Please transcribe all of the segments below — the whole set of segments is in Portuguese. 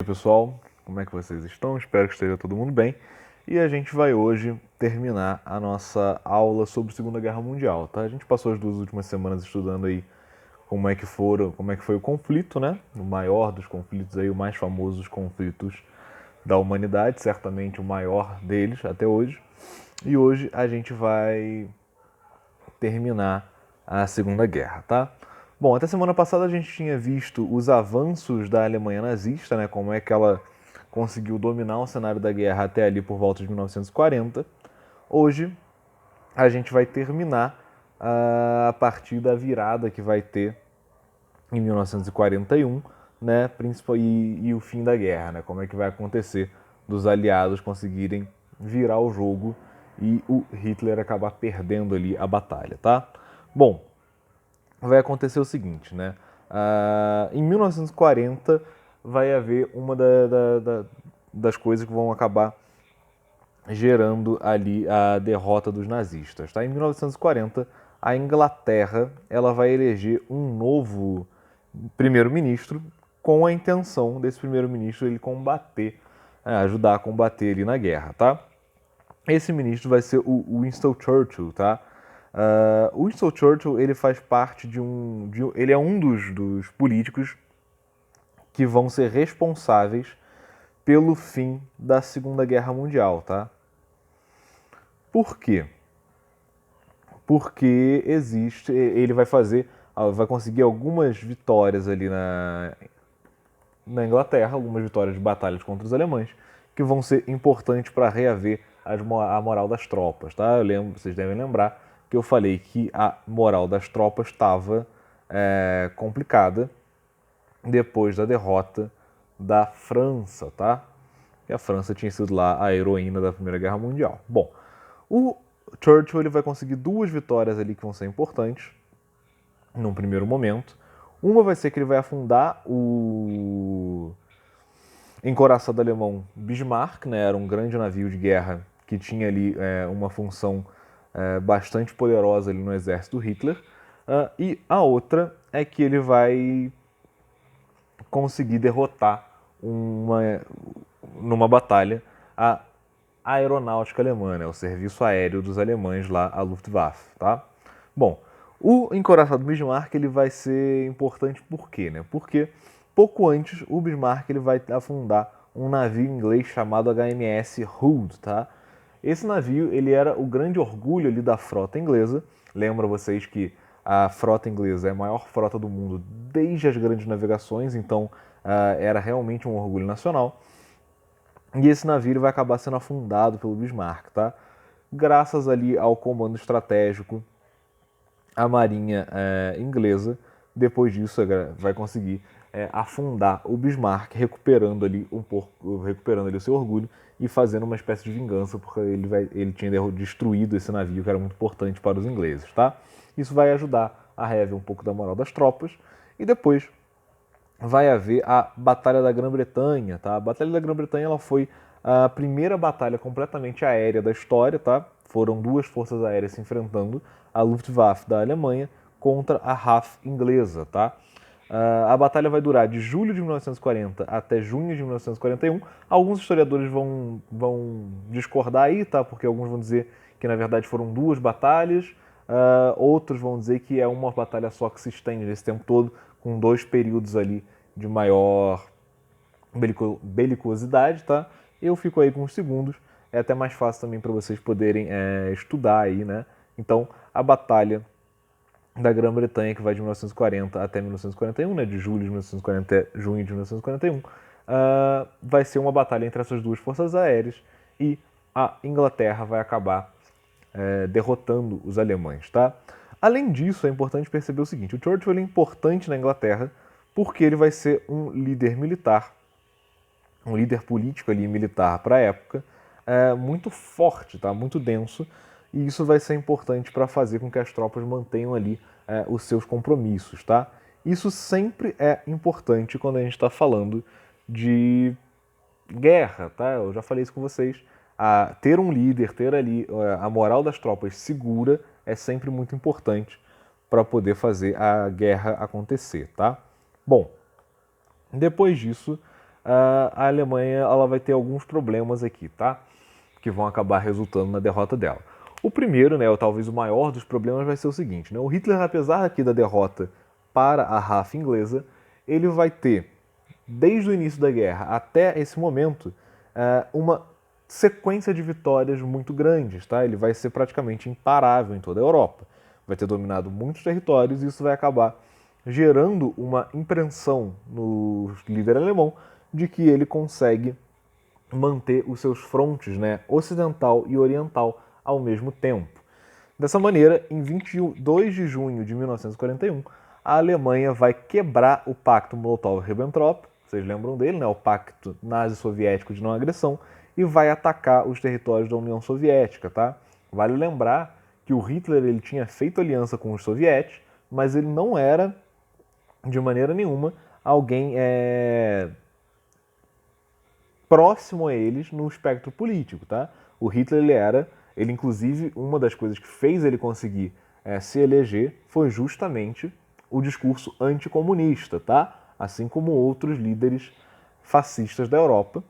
E aí, pessoal, como é que vocês estão? Espero que esteja todo mundo bem. E a gente vai hoje terminar a nossa aula sobre Segunda Guerra Mundial, tá? A gente passou as 2 últimas semanas estudando aí como é que foi o conflito, né? O maior dos conflitos aí, o mais famoso dos conflitos da humanidade, certamente o maior deles até hoje. E hoje a gente vai terminar a Segunda Guerra, tá? Bom, até semana passada a gente tinha visto os avanços da Alemanha nazista, né? Como é que ela conseguiu dominar o cenário da guerra até ali por volta de 1940. Hoje a gente vai terminar a partir da virada que vai ter em 1941, né? E o fim da guerra, né? Como é que vai acontecer dos aliados conseguirem virar o jogo e o Hitler acabar perdendo ali a batalha, tá? Bom, vai acontecer o seguinte, né? Em 1940 vai haver uma das coisas que vão acabar gerando ali a derrota dos nazistas, tá? Em 1940, a Inglaterra ela vai eleger um novo primeiro-ministro com a intenção desse primeiro-ministro ele combater, ajudar a combater ali na guerra, tá? Esse ministro vai ser o Winston Churchill, tá? O Winston Churchill ele faz parte ele é um dos políticos que vão ser responsáveis pelo fim da Segunda Guerra Mundial, tá? Por quê? Porque ele vai conseguir algumas vitórias ali na Inglaterra, algumas vitórias de batalhas contra os alemães, que vão ser importantes para reaver a moral das tropas, tá? Vocês devem lembrar que eu falei que a moral das tropas estava complicada depois da derrota da França, tá? E a França tinha sido lá a heroína da Primeira Guerra Mundial. Bom, o Churchill ele vai conseguir 2 vitórias ali que vão ser importantes num primeiro momento. Uma vai ser que ele vai afundar o encoraçado alemão Bismarck, né? Era um grande navio de guerra que tinha ali uma função bastante poderosa ali no exército do Hitler. E a outra é que ele vai conseguir derrotar numa batalha a aeronáutica alemã, né? O serviço aéreo dos alemães lá, a Luftwaffe, tá? Bom, o encoraçado Bismarck ele vai ser importante por quê, né? Porque pouco antes o Bismarck ele vai afundar um navio inglês chamado HMS Hood, tá? Esse navio ele era o grande orgulho ali da frota inglesa. Lembra vocês que a frota inglesa é a maior frota do mundo desde as grandes navegações, então era realmente um orgulho nacional. E esse navio vai acabar sendo afundado pelo Bismarck, tá? Graças ali ao comando estratégico, a marinha inglesa, depois disso vai conseguir afundar o Bismarck, recuperando ali o seu orgulho e fazendo uma espécie de vingança, porque ele tinha destruído esse navio que era muito importante para os ingleses, tá? Isso vai ajudar a reaver um pouco da moral das tropas e depois vai haver a Batalha da Grã-Bretanha, tá? A Batalha da Grã-Bretanha ela foi a primeira batalha completamente aérea da história, tá? Foram 2 forças aéreas se enfrentando, a Luftwaffe da Alemanha contra a RAF inglesa, tá? A batalha vai durar de julho de 1940 até junho de 1941. Alguns historiadores vão discordar aí, tá? Porque alguns vão dizer que na verdade foram 2 batalhas, outros vão dizer que é uma batalha só que se estende nesse tempo todo, com 2 períodos ali de maior belicosidade, tá? Eu fico aí com os segundos, é até mais fácil também para vocês poderem estudar aí, né? Então, a batalha da Grã-Bretanha, que vai de 1940 até 1941, né? De julho de 1940 até junho de 1941, vai ser uma batalha entre essas 2 forças aéreas e a Inglaterra vai acabar derrotando os alemães, tá? Além disso, é importante perceber o seguinte: o Churchill é importante na Inglaterra porque ele vai ser um líder militar, um líder político ali militar para a época, muito forte, tá? Muito denso, e isso vai ser importante para fazer com que as tropas mantenham ali os seus compromissos, tá? Isso sempre é importante quando a gente está falando de guerra, tá? Eu já falei isso com vocês. Ter um líder, ter ali a moral das tropas segura é sempre muito importante para poder fazer a guerra acontecer, tá? Bom, depois disso, a Alemanha ela vai ter alguns problemas aqui, tá? Que vão acabar resultando na derrota dela. O primeiro, né, ou talvez o maior dos problemas, vai ser o seguinte, né? O Hitler, apesar aqui da derrota para a RAF inglesa, ele vai ter, desde o início da guerra até esse momento, uma sequência de vitórias muito grandes, tá? Ele vai ser praticamente imparável em toda a Europa. Vai ter dominado muitos territórios e isso vai acabar gerando uma impressão no líder alemão de que ele consegue manter os seus frontes, né, ocidental e oriental ao mesmo tempo. Dessa maneira, em 22 de junho de 1941, a Alemanha vai quebrar o Pacto Molotov-Ribbentrop, vocês lembram dele, né, o Pacto Nazi-Soviético de Não Agressão, e vai atacar os territórios da União Soviética, tá? Vale lembrar que o Hitler ele tinha feito aliança com os sovietes, mas ele não era, de maneira nenhuma, alguém próximo a eles no espectro político, tá? O Hitler, ele inclusive, uma das coisas que fez ele conseguir se eleger foi justamente o discurso anticomunista, tá? Assim como outros líderes fascistas da Europa,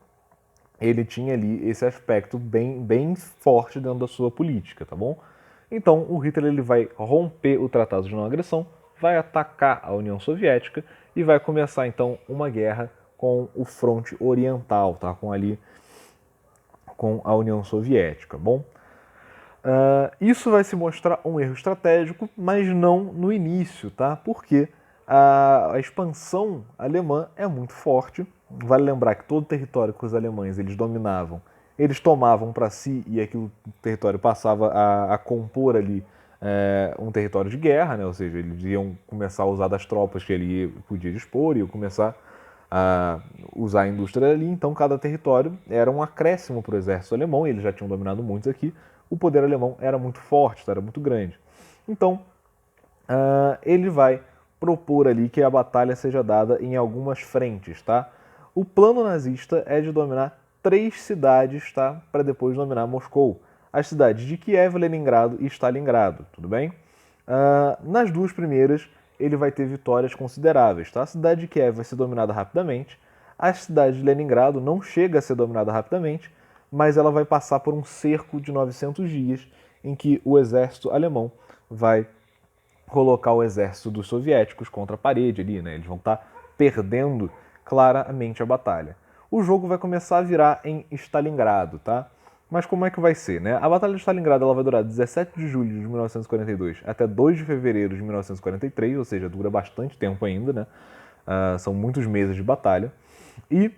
ele tinha ali esse aspecto bem forte dentro da sua política, tá bom? Então, o Hitler ele vai romper o Tratado de Não Agressão, vai atacar a União Soviética e vai começar, então, uma guerra com o fronte oriental, tá? Com a União Soviética, bom? Isso vai se mostrar um erro estratégico, mas não no início, tá? Porque a expansão alemã é muito forte. Vale lembrar que todo o território que os alemães eles dominavam, eles tomavam para si e aquele território passava a compor ali um território de guerra, né? Ou seja, eles iam começar a usar das tropas que ele podia dispor e começar a usar a indústria ali. Então, cada território era um acréscimo para o exército alemão, e eles já tinham dominado muitos aqui. O poder alemão era muito forte, era muito grande. Então, ele vai propor ali que a batalha seja dada em algumas frentes, tá? O plano nazista é de dominar 3 cidades, tá? Para depois dominar Moscou. As cidades de Kiev, Leningrado e Stalingrado, tudo bem? Nas 2 primeiras, ele vai ter vitórias consideráveis, tá? A cidade de Kiev vai ser dominada rapidamente. A cidade de Leningrado não chega a ser dominada rapidamente, mas ela vai passar por um cerco de 900 dias em que o exército alemão vai colocar o exército dos soviéticos contra a parede ali, né? Eles vão estar perdendo claramente a batalha. O jogo vai começar a virar em Stalingrado, tá? Mas como é que vai ser, né? A Batalha de Stalingrado ela vai durar 17 de julho de 1942 até 2 de fevereiro de 1943, ou seja, dura bastante tempo ainda, né? São muitos meses de batalha. E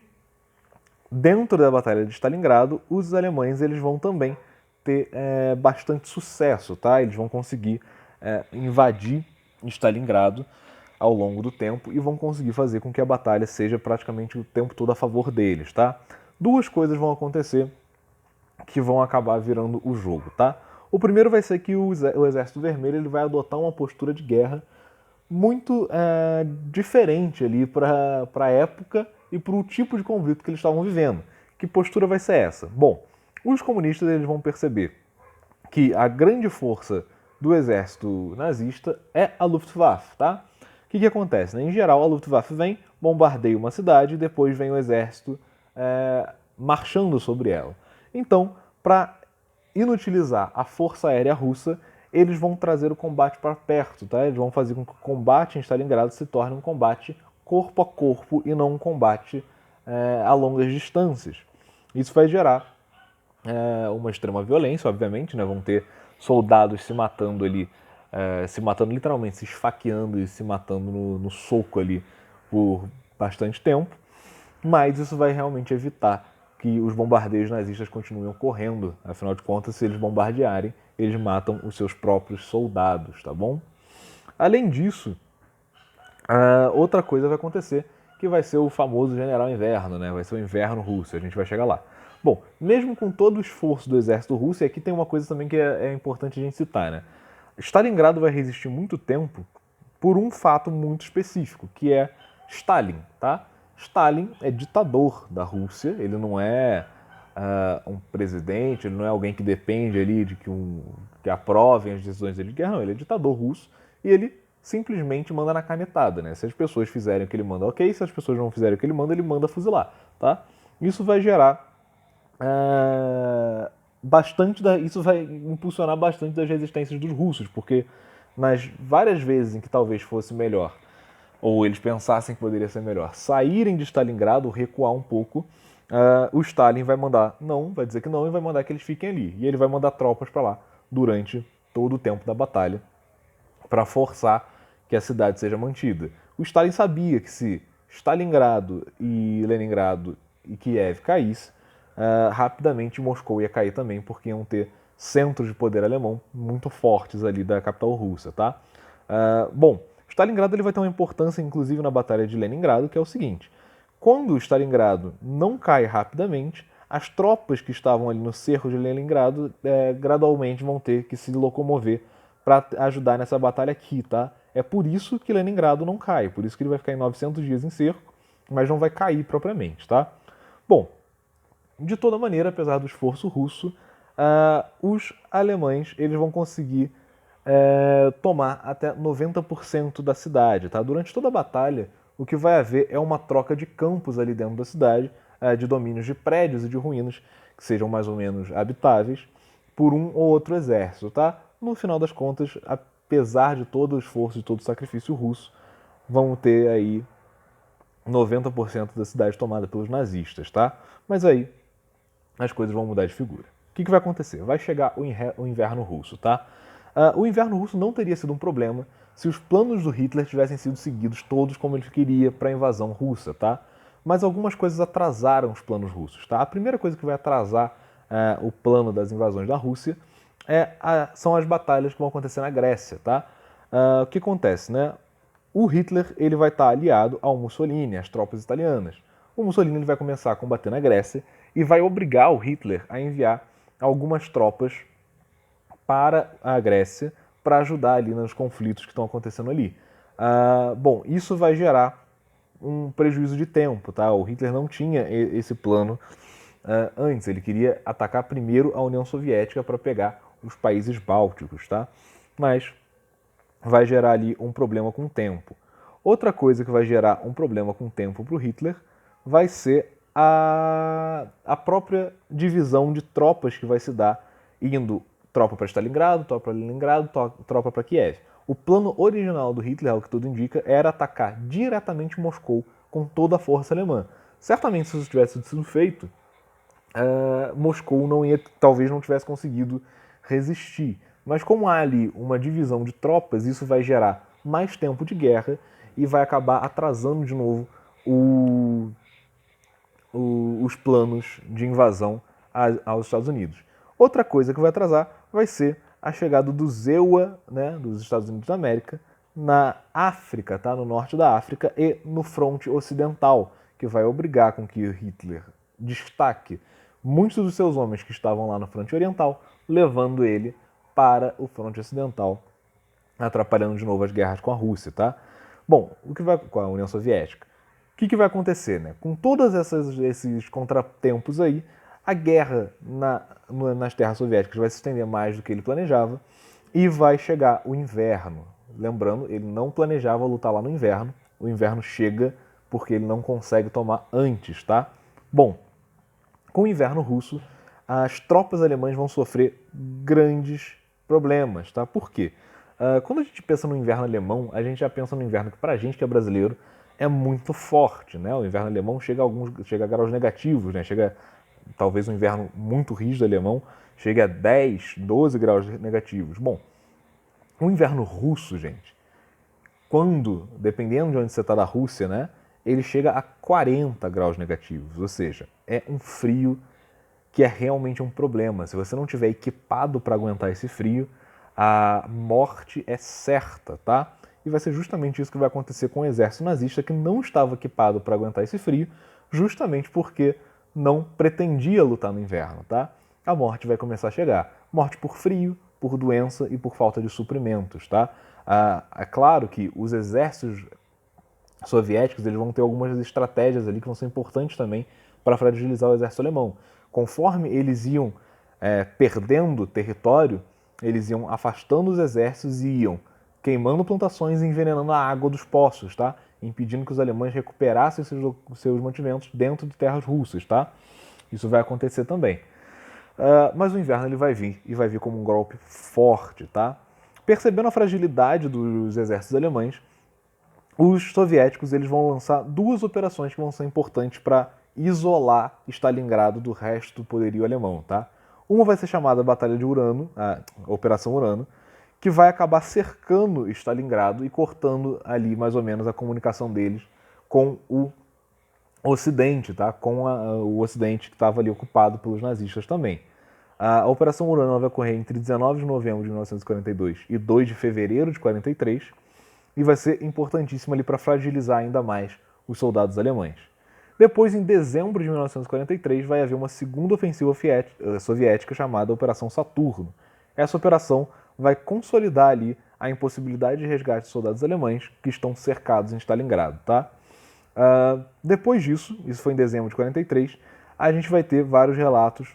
dentro da Batalha de Stalingrado, os alemães eles vão também ter bastante sucesso, tá? Eles vão conseguir invadir Stalingrado ao longo do tempo e vão conseguir fazer com que a batalha seja praticamente o tempo todo a favor deles, tá? 2 coisas vão acontecer que vão acabar virando o jogo, tá? O primeiro vai ser que o Exército Vermelho ele vai adotar uma postura de guerra muito diferente ali para a época e para o tipo de conflito que eles estavam vivendo. Que postura vai ser essa? Bom, os comunistas eles vão perceber que a grande força do exército nazista é a Luftwaffe, tá? O que acontece? Né? Em geral, a Luftwaffe vem, bombardeia uma cidade e depois vem o exército marchando sobre ela. Então, para inutilizar a força aérea russa, eles vão trazer o combate para perto, tá? Eles vão fazer com que o combate em Stalingrado se torne um combate corpo a corpo e não um combate a longas distâncias. Isso vai gerar uma extrema violência, obviamente, né? Vão ter soldados se matando ali, se matando literalmente, se esfaqueando e se matando no soco ali por bastante tempo, mas isso vai realmente evitar que os bombardeios nazistas continuem ocorrendo. Afinal de contas, se eles bombardearem, eles matam os seus próprios soldados, tá bom? Além disso, outra coisa vai acontecer, que vai ser o famoso General Inverno, né? Vai ser o Inverno Russo, a gente vai chegar lá. Bom, mesmo com todo o esforço do exército russo, e aqui tem uma coisa também que é importante a gente citar, né? Stalingrado vai resistir muito tempo por um fato muito específico, que é Stalin, tá? Stalin é ditador da Rússia, ele não é um presidente, ele não é alguém que depende ali de que aprovem as decisões dele de guerra, não, ele é ditador russo e ele simplesmente manda na canetada, né? Se as pessoas fizerem o que ele manda, ok, se as pessoas não fizerem o que ele manda fuzilar. tá? Isso vai gerar isso vai impulsionar bastante das resistências dos russos, porque nas várias vezes em que talvez fosse melhor, ou eles pensassem que poderia ser melhor, saírem de Stalingrado, recuar um pouco, o Stalin vai mandar não, vai dizer que não, e vai mandar que eles fiquem ali. E ele vai mandar tropas para lá durante todo o tempo da batalha, para forçar que a cidade seja mantida. O Stalin sabia que se Stalingrado e Leningrado e Kiev caísse, rapidamente Moscou ia cair também, porque iam ter centros de poder alemão muito fortes ali da capital russa, tá? Bom, Stalingrado ele vai ter uma importância, inclusive, na Batalha de Leningrado, que é o seguinte: quando Stalingrado não cai rapidamente, as tropas que estavam ali no cerco de Leningrado gradualmente vão ter que se locomover para ajudar nessa batalha aqui, tá? É por isso que Leningrado não cai, por isso que ele vai ficar em 900 dias em cerco, mas não vai cair propriamente, tá? Bom, de toda maneira, apesar do esforço russo, os alemães eles vão conseguir tomar até 90% da cidade, tá? Durante toda a batalha, o que vai haver é uma troca de campos ali dentro da cidade, de domínios de prédios e de ruínas que sejam mais ou menos habitáveis por um ou outro exército, tá? No final das contas, apesar de todo o esforço e todo o sacrifício russo, vão ter aí 90% da cidade tomada pelos nazistas, tá? Mas aí as coisas vão mudar de figura. O que vai acontecer? Vai chegar o inverno russo, tá? O inverno russo não teria sido um problema se os planos do Hitler tivessem sido seguidos todos como ele queria para a invasão russa, tá? Mas algumas coisas atrasaram os planos russos, tá? A primeira coisa que vai atrasar o plano das invasões da Rússia são as batalhas que vão acontecer na Grécia, tá? O que acontece, né? O Hitler ele vai estar aliado ao Mussolini, às tropas italianas. O Mussolini ele vai começar a combater na Grécia e vai obrigar o Hitler a enviar algumas tropas para a Grécia para ajudar ali nos conflitos que estão acontecendo ali. Bom, isso vai gerar um prejuízo de tempo, tá? O Hitler não tinha esse plano antes, ele queria atacar primeiro a União Soviética para pegar os países bálticos, tá? Mas vai gerar ali um problema com o tempo. Outra coisa que vai gerar um problema com o tempo para o Hitler vai ser a própria divisão de tropas que vai se dar, indo tropa para Stalingrado, tropa para Leningrado, tropa para Kiev. O plano original do Hitler, ao que tudo indica, era atacar diretamente Moscou com toda a força alemã. Certamente, se isso tivesse sido feito, Moscou talvez não tivesse conseguido resistir. Mas como há ali uma divisão de tropas, isso vai gerar mais tempo de guerra e vai acabar atrasando de novo os planos de invasão aos Estados Unidos. Outra coisa que vai atrasar vai ser a chegada do ZEUA, né, dos Estados Unidos da América, na África, tá, no norte da África e no fronte ocidental, que vai obrigar com que Hitler destaque muitos dos seus homens que estavam lá no fronte oriental, levando ele para o fronte ocidental, atrapalhando de novo as guerras com a Rússia, tá? Bom, com a União Soviética. O que vai acontecer, né? Com todos esses contratempos aí, a guerra nas terras soviéticas vai se estender mais do que ele planejava e vai chegar o inverno. Lembrando, ele não planejava lutar lá no inverno. O inverno chega porque ele não consegue tomar antes, tá? Bom, com o inverno russo, as tropas alemãs vão sofrer grandes problemas, tá? Por quê? Quando a gente pensa no inverno alemão, a gente já pensa no inverno que pra gente que é brasileiro é muito forte, né? O inverno alemão chega a graus negativos, né? Talvez um inverno muito rígido alemão chegue a 10, 12 graus negativos. Bom, o inverno russo, gente, dependendo de onde você está da Rússia, né? Ele chega a 40 graus negativos, ou seja, é um frio que é realmente um problema. Se você não tiver equipado para aguentar esse frio, a morte é certa, tá? E vai ser justamente isso que vai acontecer com o exército nazista, que não estava equipado para aguentar esse frio, justamente porque não pretendia lutar no inverno, tá? A morte vai começar a chegar. Morte por frio, por doença e por falta de suprimentos, tá? É claro que os exércitos soviéticos eles vão ter algumas estratégias ali que vão ser importantes também para fragilizar o exército alemão. Conforme eles iam perdendo território, eles iam afastando os exércitos e iam queimando plantações e envenenando a água dos poços, tá? impedindo que os alemães recuperassem seus mantimentos dentro de terras russas, tá? Isso vai acontecer também. Mas o inverno ele vai vir, e vai vir como um golpe forte, tá? Percebendo a fragilidade dos exércitos alemães, os soviéticos eles vão lançar duas operações que vão ser importantes para isolar Stalingrado do resto do poderio alemão, tá? Uma vai ser chamada Batalha de Urano, a Operação Urano, que vai acabar cercando Stalingrado e cortando ali mais ou menos a comunicação deles com o Ocidente, tá? Com o Ocidente que estava ali ocupado pelos nazistas também. A Operação Urano vai ocorrer entre 19 de novembro de 1942 e 2 de fevereiro de 43 e vai ser importantíssima ali para fragilizar ainda mais os soldados alemães. Depois, em dezembro de 1943, vai haver uma segunda ofensiva soviética chamada Operação Saturno. Essa operação vai consolidar ali a impossibilidade de resgate de soldados alemães que estão cercados em Stalingrado, tá? Depois disso, isso foi em dezembro de 43, a gente vai ter vários relatos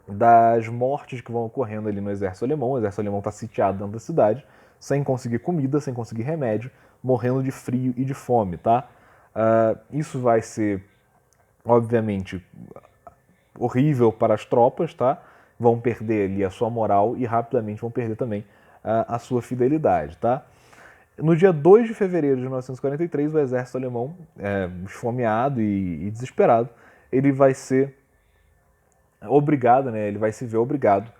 das mortes que vão ocorrendo ali no exército alemão. O exército alemão está sitiado dentro da cidade, sem conseguir comida, sem conseguir remédio, morrendo de frio e de fome, tá? Isso vai ser, obviamente, horrível para as tropas, tá? Vão perder ali a sua moral e rapidamente vão perder também a sua fidelidade, tá? No dia 2 de fevereiro de 1943, o exército alemão, esfomeado e desesperado, ele vai ser obrigado, né? Ele vai se ver obrigado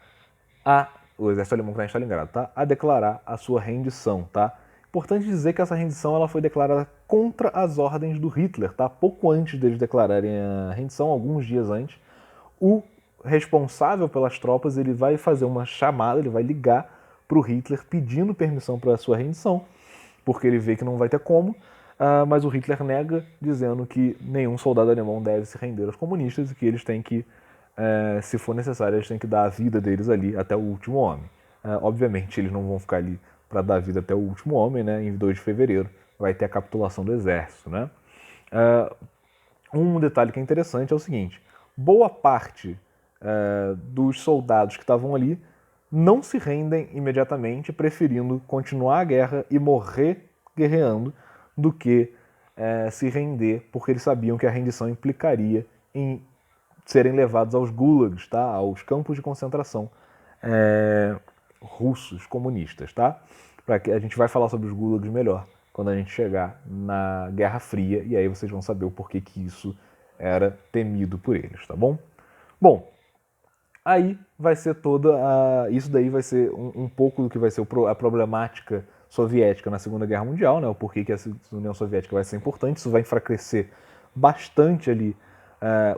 o exército alemão que está em Stalingrado, tá? A declarar a sua rendição, tá? Importante dizer que essa rendição ela foi declarada contra as ordens do Hitler, tá? Pouco antes deles declararem a rendição, alguns dias antes, o responsável pelas tropas ele vai fazer uma chamada, ele vai ligar para o Hitler pedindo permissão para a sua rendição, porque ele vê que não vai ter como, mas o Hitler nega, dizendo que nenhum soldado alemão deve se render aos comunistas e que eles têm que, se for necessário, eles têm que dar a vida deles ali até o último homem. Obviamente, eles não vão ficar ali para dar a vida até o último homem, né? Em 2 de fevereiro vai ter a capitulação do exército, né? Um detalhe que é interessante é o seguinte: boa parte dos soldados que estavam ali não se rendem imediatamente, preferindo continuar a guerra e morrer guerreando do que se render, porque eles sabiam que a rendição implicaria em serem levados aos gulags, tá? Aos campos de concentração russos comunistas, tá? Para que a gente vai falar sobre os gulags melhor quando a gente chegar na Guerra Fria, e aí vocês vão saber o porquê que isso era temido por eles, tá bom? Bom, aí vai ser isso daí vai ser um pouco do que vai ser a problemática soviética na Segunda Guerra Mundial, né? O porquê que a União Soviética vai ser importante. Isso vai enfraquecer bastante ali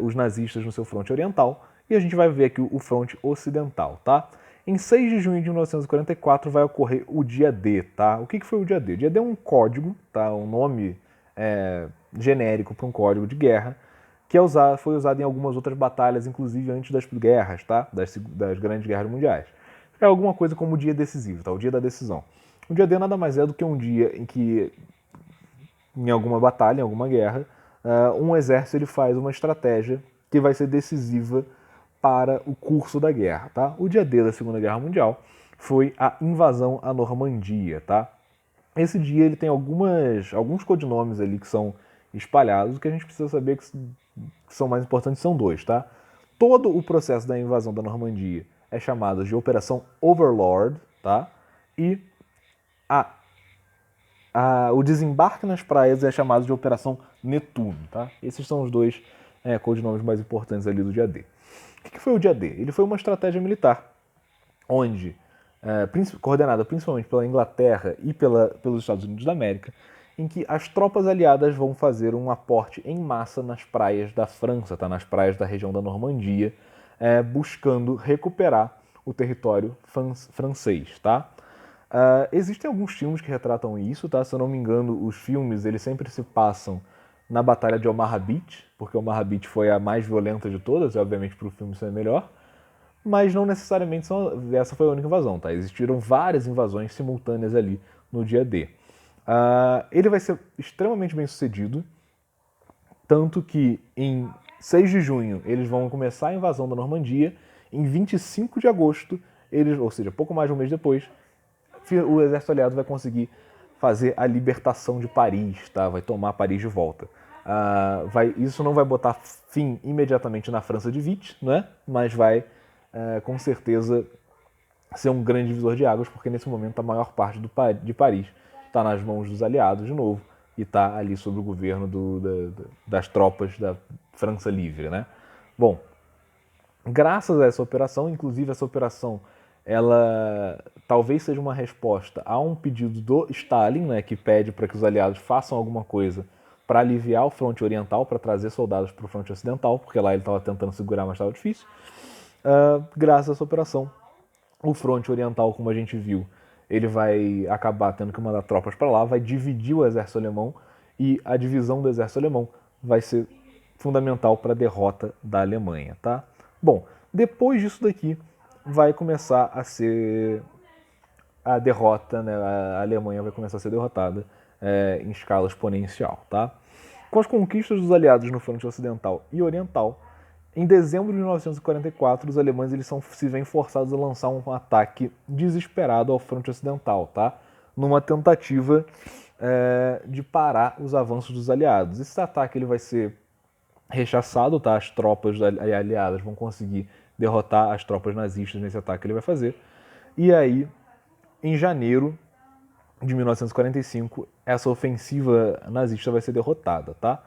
os nazistas no seu fronte oriental, e a gente vai ver aqui o fronte ocidental, tá? Em 6 de junho de 1944 vai ocorrer o dia D, tá? O que foi o dia D? O dia D é um código, tá? Um nome genérico para um código de guerra, que foi usado em algumas outras batalhas, inclusive antes das guerras, tá? Das grandes guerras mundiais. É alguma coisa como o dia decisivo, tá? O dia da decisão. O dia D nada mais é do que um dia em que, em alguma batalha, em alguma guerra, um exército ele faz uma estratégia que vai ser decisiva para o curso da guerra, tá? O dia D da Segunda Guerra Mundial foi a invasão à Normandia, tá? Esse dia ele tem alguns codinomes ali que são espalhados. O que a gente precisa saber que são mais importantes são dois, tá? Todo o processo da invasão da Normandia é chamado de Operação Overlord, tá? E o desembarque nas praias é chamado de Operação Netuno, tá? Esses são os dois codinomes mais importantes ali do dia D. O que foi o dia D? Ele foi uma estratégia militar, onde, coordenada principalmente pela Inglaterra e pelos Estados Unidos da América, em que as tropas aliadas vão fazer um aporte em massa nas praias da França, tá? Nas praias da região da Normandia, buscando recuperar o território francês, tá? Existem alguns filmes que retratam isso, tá? Se eu não me engano, os filmes eles sempre se passam na Batalha de Omaha Beach, porque Omaha Beach foi a mais violenta de todas, e obviamente para o filme ser melhor, mas não necessariamente essa foi a única invasão, tá? Existiram várias invasões simultâneas ali no dia D. Ele vai ser extremamente bem sucedido, tanto que em 6 de junho eles vão começar a invasão da Normandia, em 25 de agosto, ou seja, pouco mais de um mês depois, o exército aliado vai conseguir fazer a libertação de Paris, tá? Vai tomar Paris de volta. Isso não vai botar fim imediatamente na França de Vichy, né? Mas vai, com certeza, ser um grande divisor de águas, porque nesse momento a maior parte de Paris está nas mãos dos aliados de novo e está ali sob o governo das tropas da França Livre, né? Bom, graças a essa operação, inclusive essa operação, ela talvez seja uma resposta a um pedido do Stalin, né, que pede para que os aliados façam alguma coisa para aliviar o fronte oriental, para trazer soldados para o fronte ocidental, porque lá ele estava tentando segurar, mas estava difícil. Graças a essa operação, o fronte oriental, como a gente viu, ele vai acabar tendo que mandar tropas para lá, vai dividir o exército alemão, e a divisão do exército alemão vai ser fundamental para a derrota da Alemanha, tá? Bom, depois disso daqui vai começar a ser a derrota, né? A Alemanha vai começar a ser derrotada em escala exponencial, tá? Com as conquistas dos aliados no fronte ocidental e oriental, em dezembro de 1944, os alemães se veem forçados a lançar um ataque desesperado ao fronte ocidental, tá? Numa tentativa de parar os avanços dos aliados. Esse ataque ele vai ser rechaçado, tá? As tropas aliadas vão conseguir derrotar as tropas nazistas nesse ataque que ele vai fazer. E aí, em janeiro de 1945, essa ofensiva nazista vai ser derrotada, tá?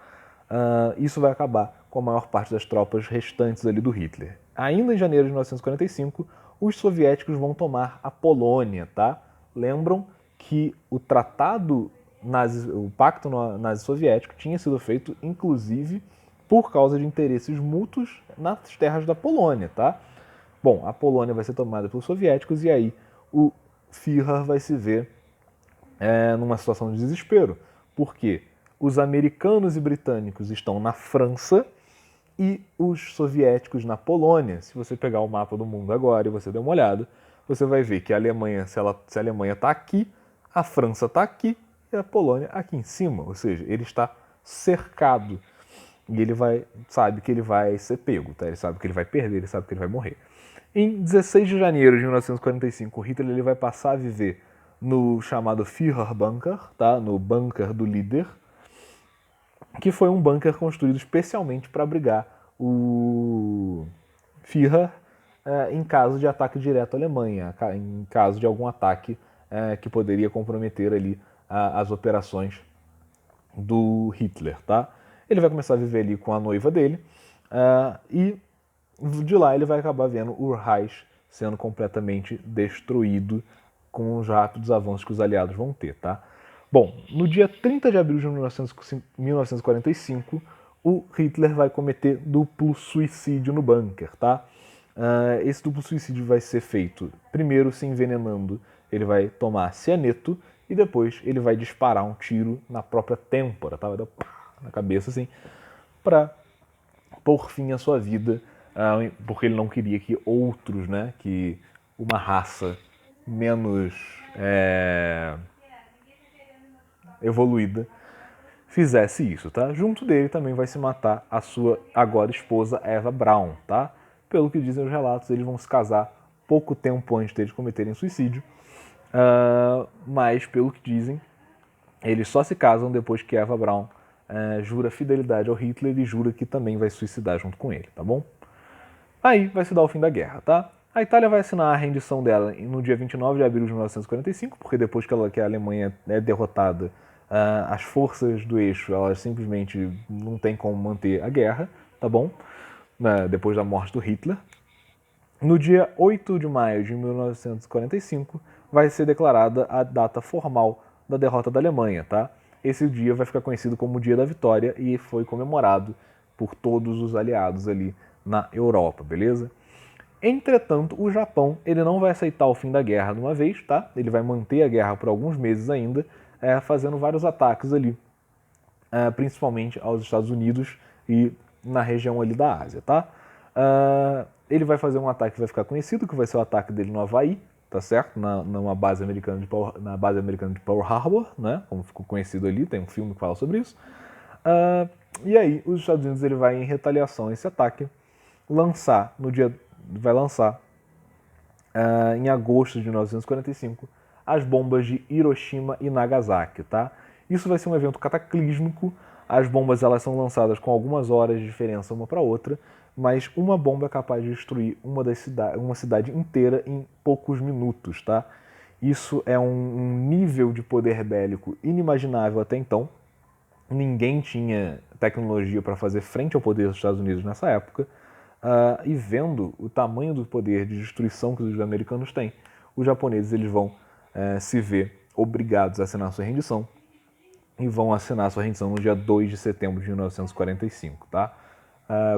Isso vai acabar com a maior parte das tropas restantes ali do Hitler. Ainda em janeiro de 1945, os soviéticos vão tomar a Polônia, tá? Lembram que o pacto nazi-soviético tinha sido feito, inclusive, por causa de interesses mútuos nas terras da Polônia, tá? Bom, a Polônia vai ser tomada pelos soviéticos e aí o Führer vai se ver numa situação de desespero, porque os americanos e britânicos estão na França e os soviéticos na Polônia. Se você pegar o mapa do mundo agora e você der uma olhada, você vai ver que a Alemanha, se a Alemanha está aqui, a França está aqui e a Polônia aqui em cima. Ou seja, ele está cercado e ele sabe que ele vai ser pego, tá? Ele sabe que ele vai perder, ele sabe que ele vai morrer. Em 16 de janeiro de 1945, Hitler ele vai passar a viver no chamado Führerbunker, tá? No bunker do líder, que foi um bunker construído especialmente para abrigar o Führer em caso de ataque direto à Alemanha, em caso de algum ataque que poderia comprometer ali as operações do Hitler, tá? Ele vai começar a viver ali com a noiva dele e de lá ele vai acabar vendo o Reich sendo completamente destruído com os rápidos avanços que os aliados vão ter, tá? Bom, no dia 30 de abril de 1945, o Hitler vai cometer duplo suicídio no bunker, tá? Esse duplo suicídio vai ser feito primeiro se envenenando, ele vai tomar cianeto e depois ele vai disparar um tiro na própria têmpora, tá? Vai dar na cabeça assim, para pôr fim à sua vida, porque ele não queria que outros, né, que uma raça menos evoluída fizesse isso, tá? Junto dele também vai se matar a sua agora esposa Eva Braun, tá? Pelo que dizem os relatos, eles vão se casar pouco tempo antes deles cometerem suicídio, mas pelo que dizem, eles só se casam depois que Eva Braun jura fidelidade ao Hitler e jura que também vai se suicidar junto com ele, tá bom? Aí vai se dar o fim da guerra, tá? A Itália vai assinar a rendição dela no dia 29 de abril de 1945, porque depois que a Alemanha é derrotada, as forças do eixo, elas simplesmente não tem como manter a guerra, tá bom? Depois da morte do Hitler. No dia 8 de maio de 1945, vai ser declarada a data formal da derrota da Alemanha, tá? Esse dia vai ficar conhecido como o Dia da Vitória e foi comemorado por todos os aliados ali na Europa, beleza? Entretanto, o Japão ele não vai aceitar o fim da guerra de uma vez, tá? Ele vai manter a guerra por alguns meses ainda, fazendo vários ataques ali, principalmente aos Estados Unidos e na região ali da Ásia, tá? Ele vai fazer um ataque que vai ficar conhecido, que vai ser o ataque dele no Havaí, tá certo? Na base americana de Pearl Harbor, né? Como ficou conhecido ali, tem um filme que fala sobre isso. E aí, os Estados Unidos ele vai, em retaliação a esse ataque, vai lançar em agosto de 1945 as bombas de Hiroshima e Nagasaki, tá? Isso vai ser um evento cataclísmico. As bombas elas são lançadas com algumas horas de diferença uma para outra, mas uma bomba é capaz de destruir uma cidade inteira em poucos minutos, tá? Isso é um nível de poder bélico inimaginável até então. Ninguém tinha tecnologia para fazer frente ao poder dos Estados Unidos nessa época. E vendo o tamanho do poder de destruição que os americanos têm, os japoneses eles vão se ver obrigados a assinar sua rendição e vão assinar sua rendição no dia 2 de setembro de 1945. Tá?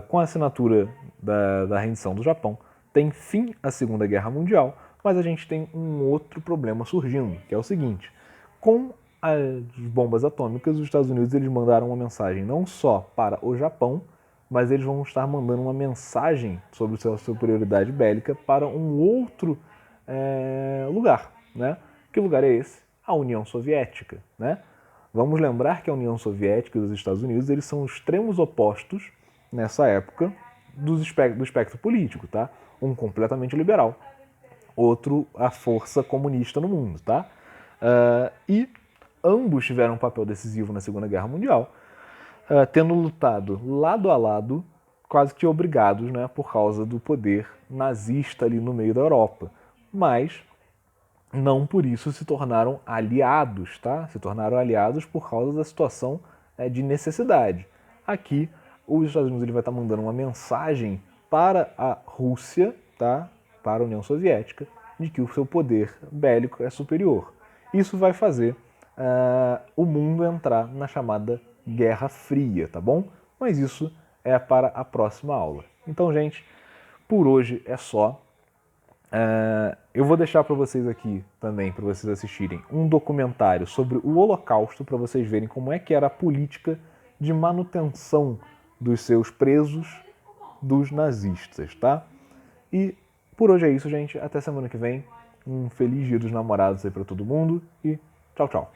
Com a assinatura da rendição do Japão, tem fim a Segunda Guerra Mundial, mas a gente tem um outro problema surgindo, que é o seguinte: com as bombas atômicas, os Estados Unidos eles mandaram uma mensagem não só para o Japão, mas eles vão estar mandando uma mensagem sobre sua superioridade bélica para um outro lugar, né? Que lugar é esse? A União Soviética, né? Vamos lembrar que a União Soviética e os Estados Unidos eles são extremos opostos nessa época do espectro político, tá? Um completamente liberal, outro a força comunista no mundo, tá? E ambos tiveram um papel decisivo na Segunda Guerra Mundial, tendo lutado lado a lado, quase que obrigados, né, por causa do poder nazista ali no meio da Europa. Mas não por isso se tornaram aliados, tá? Se tornaram aliados por causa da situação de necessidade. Aqui, os Estados Unidos ele vai estar mandando uma mensagem para a Rússia, tá? Para a União Soviética, de que o seu poder bélico é superior. Isso vai fazer o mundo entrar na chamada Guerra Fria, tá bom? Mas isso é para a próxima aula. Então, gente, por hoje é só. Eu vou deixar para vocês aqui também, para vocês assistirem, um documentário sobre o Holocausto, para vocês verem como é que era a política de manutenção dos seus presos dos nazistas, tá? E por hoje é isso, gente. Até semana que vem. Um feliz Dia dos Namorados aí para todo mundo e tchau, tchau.